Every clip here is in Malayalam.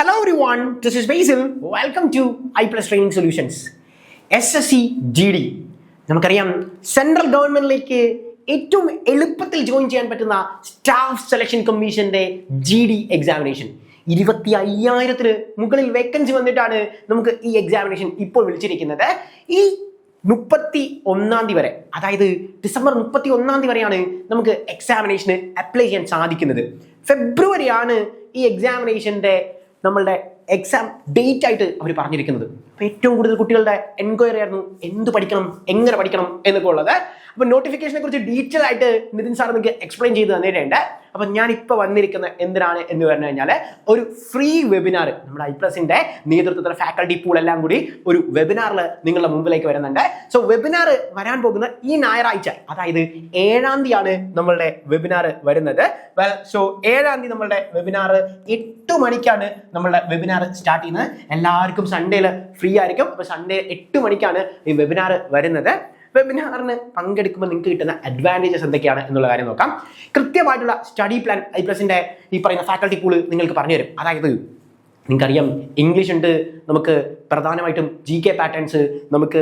Hello everyone, this is Basil. Welcome to iPlus Training Solutions. SSC GD. നമുക്കറിയാം സെൻട്രൽ ഗവൺമെന്റിലേക്ക് ഏറ്റവും എളുപ്പത്തിൽ ജോയിൻ ചെയ്യാൻ പറ്റുന്ന സ്റ്റാഫ് സെലക്ഷൻ കമ്മീഷന്റെ GD എക്സാമിനേഷൻ 25,000-ന് മുകളിൽ വേക്കൻസി വന്നിട്ടാണ് നമുക്ക് ഈ എക്സാമിനേഷൻ ഇപ്പോൾ വിളിച്ചിരിക്കുന്നത്. ഈ 31 തീയതി വരെ, അതായത് ഡിസംബർ 31 തീയതി വരെയാണ് നമുക്ക് എക്സാമിനേഷന് അപ്ലൈ ചെയ്യാൻ സാധിക്കുന്നത്. ഫെബ്രുവരിയാണ് ഈ എക്സാമിനേഷന്റെ നമ്മളുടെ എക്സാം ഡേറ്റ് ആയിട്ട് അവർ പറഞ്ഞിരിക്കുന്നത്. അപ്പോൾ ഏറ്റവും കൂടുതൽ കുട്ടികളുടെ എൻക്വയറി ആയിരുന്നു എന്ത് പഠിക്കണം, എങ്ങനെ പഠിക്കണം എന്നൊക്കെ ഉള്ളത്. അപ്പോൾ നോട്ടിഫിക്കേഷനെ കുറിച്ച് ഡീറ്റെയിൽ ആയിട്ട് നിതിൻ സാർ നിങ്ങൾക്ക് എക്സ്പ്ലെയിൻ ചെയ്ത് തന്നിട്ടുണ്ട്. അപ്പം ഞാനിപ്പോൾ വന്നിരിക്കുന്ന എന്തിനാണ് എന്ന് പറഞ്ഞു കഴിഞ്ഞാൽ ഒരു ഫ്രീ വെബിനാർ നമ്മുടെ iPlusന്റെ നേതൃത്വത്തിലെ ഫാക്കൽറ്റി പൂൾ എല്ലാം കൂടി ഒരു വെബിനാറിൽ നിങ്ങളുടെ മുമ്പിലേക്ക് വരുന്നുണ്ട്. സോ വെബിനാർ വരാൻ പോകുന്ന ഈ ഞായറാഴ്ച, അതായത് 7-ാം തീയതിയാണ് നമ്മളുടെ വെബിനാർ വരുന്നത്. സോ 7-ാം തീയതി നമ്മളുടെ വെബിനാർ 8 മണിക്കാണ് നമ്മളുടെ വെബിനാർ സ്റ്റാർട്ട് ചെയ്യുന്നത്. എല്ലാവർക്കും സൺഡേയിൽ ഫ്രീ ആയിരിക്കും. അപ്പോൾ സൺഡേ 8 മണിക്കാണ് ഈ വെബിനാർ വരുന്നത്. വെബിനാറിന് പങ്കെടുക്കുമ്പോൾ നിങ്ങൾക്ക് കിട്ടുന്ന അഡ്വാൻറ്റേജസ് എന്തൊക്കെയാണ് എന്നുള്ള കാര്യം നോക്കാം. കൃത്യമായിട്ടുള്ള സ്റ്റഡി പ്ലാൻ iPlusന്റെ ഈ പറയുന്ന ഫാക്കൽറ്റി പൂള് നിങ്ങൾക്ക് പറഞ്ഞു തരും. അതായത് നിങ്ങൾക്കറിയാം, ഇംഗ്ലീഷ് ഉണ്ട്, നമുക്ക് പ്രധാനമായിട്ടും GK പാറ്റേൺസ്, നമുക്ക്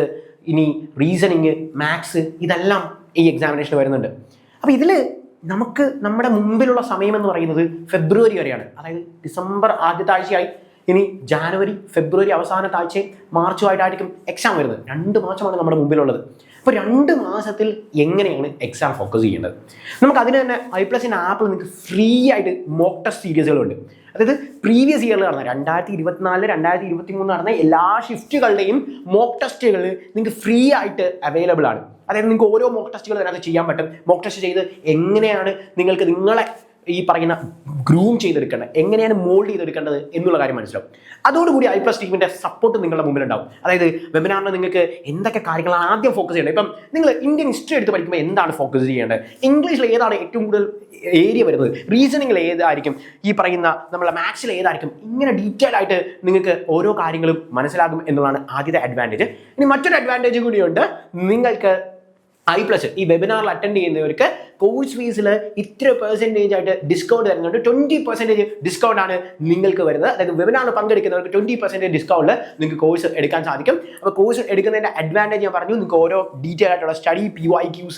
ഇനി റീസണിങ്, മാത്സ്, ഇതെല്ലാം ഈ എക്സാമിനേഷൻ വരുന്നുണ്ട്. അപ്പോൾ ഇതിൽ നമുക്ക് നമ്മുടെ മുമ്പിലുള്ള സമയം എന്ന് പറയുന്നത് ഫെബ്രുവരി വരെയാണ്. അതായത് ഡിസംബർ ആദ്യത്തെ ആഴ്ചയായി, ഇനി ജാനുവരി, ഫെബ്രുവരി അവസാനത്തെ ആഴ്ചയും മാർച്ചുമായിട്ടായിരിക്കും എക്സാം വരുന്നത്. 2 മാസമാണ് നമ്മുടെ മുമ്പിലുള്ളത്. അപ്പോൾ 2 മാസത്തിൽ എങ്ങനെയാണ് എക്സാം ഫോക്കസ് ചെയ്യേണ്ടത്? നമുക്ക് അതിന് തന്നെ iPlusന്റെ ആപ്പിൽ നിങ്ങൾക്ക് ഫ്രീ ആയിട്ട് മോക്ക് ടെസ്റ്റ് സീരീസുകളുണ്ട്. അതായത് പ്രീവിയസ് ഇയറിൽ നടന്ന 2024, 2023 നടന്ന എല്ലാ ഷിഫ്റ്റുകളുടെയും മോക്ക് ടെസ്റ്റുകൾ നിങ്ങൾക്ക് ഫ്രീ ആയിട്ട് അവൈലബിൾ ആണ്. അതായത് നിങ്ങൾക്ക് ഓരോ മോക്ക് ടെസ്റ്റുകൾ അതിനകത്ത് ചെയ്യാൻ പറ്റും. മോക്ക് ടെസ്റ്റ് ചെയ്ത് എങ്ങനെയാണ് നിങ്ങൾക്ക് നിങ്ങളെ ഈ പറയുന്ന ഗ്രൂം ചെയ്തെടുക്കേണ്ടത്, എങ്ങനെയാണ് മോൾഡ് ചെയ്തെടുക്കേണ്ടത് എന്നുള്ള കാര്യം മനസ്സിലാവും. അതോടുകൂടി iPlus ടീമിന്റെ സപ്പോർട്ട് നിങ്ങളുടെ മുമ്പിലുണ്ടാവും. അതായത് വെബിനാറിന് നിങ്ങൾക്ക് എന്തൊക്കെ കാര്യങ്ങളാണ് ആദ്യം ഫോക്കസ് ചെയ്യേണ്ടത്. ഇപ്പം നിങ്ങൾ ഇന്ത്യൻ ഹിസ്റ്ററി എടുത്ത് പഠിക്കുമ്പോൾ എന്താണ് ഫോക്കസ് ചെയ്യേണ്ടത്, ഇംഗ്ലീഷിൽ ഏതാണ് ഏറ്റവും കൂടുതൽ ഏരിയ വരുന്നത്, റീസണിങ്ങിൽ ഏതായിരിക്കും, ഈ പറയുന്ന നമ്മളെ മാത്സിൽ ഏതായിരിക്കും, ഇങ്ങനെ ഡീറ്റെയിൽ ആയിട്ട് നിങ്ങൾക്ക് ഓരോ കാര്യങ്ങളും മനസ്സിലാകും എന്നുള്ളതാണ് ആദ്യത്തെ അഡ്വാൻറ്റേജ്. ഇനി മറ്റൊരു അഡ്വാൻറ്റേജ് കൂടിയുണ്ട്. നിങ്ങൾക്ക് iPlus ഈ വെബിനാറിൽ അറ്റൻഡ് ചെയ്യുന്നവർക്ക് കോഴ്സ് ഫീസിൽ ഇത്ര % ആയിട്ട് ഡിസ്കൗണ്ട് തരുന്നുണ്ട്. 20% ഡിസ്കൗണ്ട് ആണ് നിങ്ങൾക്ക് വരുന്നത്. അതായത് വെബിനാറിൽ പങ്കെടുക്കുന്നവർക്ക് 20% ഡിസ്കൗണ്ടിൽ നിങ്ങൾക്ക് കോഴ്സ് എടുക്കാൻ സാധിക്കും. അപ്പോൾ കോഴ്സ് എടുക്കുന്നതിൻ്റെ അഡ്വാൻറ്റേജ് ഞാൻ പറഞ്ഞു. നിങ്ങൾക്ക് ഓരോ ഡീറ്റെയിൽ ആയിട്ടുള്ള study, PYQs,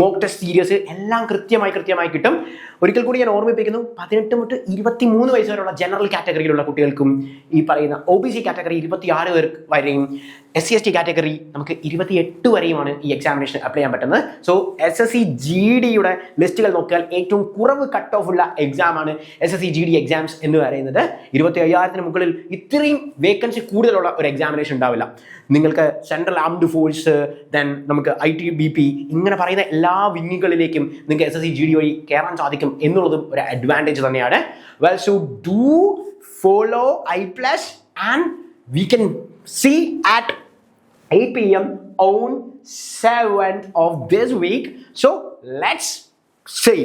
mock test series എല്ലാം കൃത്യമായി കിട്ടും. ഒരിക്കൽ കൂടി ഞാൻ ഓർമ്മിപ്പിക്കുന്നു, 18 മുതൽ 23 വയസ്സ് വരെയുള്ള ജനറൽ കാറ്റഗറിയിലുള്ള കുട്ടികൾക്കും, ഈ പറയുന്ന OBC കാറ്റഗറി 26 പേർക്ക് വരെയും, SC/ST കാറ്റഗറി നമുക്ക് 28 വരെയുമാണ് ഈ എക്സാമിനേഷൻ അപ്ലൈ ചെയ്യാൻ പറ്റുന്നത്. സോ SSC GDയുടെ ലിസ്റ്റുകൾ നോക്കിയാൽ ഏറ്റവും കുറവ് കട്ട് ഓഫ് ഉള്ള എക്സാമാണ് SSC GD എക്സാംസ് എന്ന് പറയുന്നത്. 25,000-ന് മുകളിൽ ഇത്രയും വേക്കൻസി കൂടുതലുള്ള ഒരു എക്സാമിനേഷൻ ഉണ്ടാവില്ല. നിങ്ങൾക്ക് സെൻട്രൽ ആംഡ് ഫോഴ്സ്, ദെൻ നമുക്ക് ITBP, ഇങ്ങനെ പറയുന്ന എല്ലാ വിങ്ങുകളിലേക്കും നിങ്ങൾക്ക് SSC GD വഴി കയറാൻ സാധിക്കും എന്നുള്ളതും ഒരു അഡ്വാൻറ്റേജ് തന്നെയാണ്. Well, so do follow iPlus and we can see at 8 p.m. on 7th of this week. So let's see.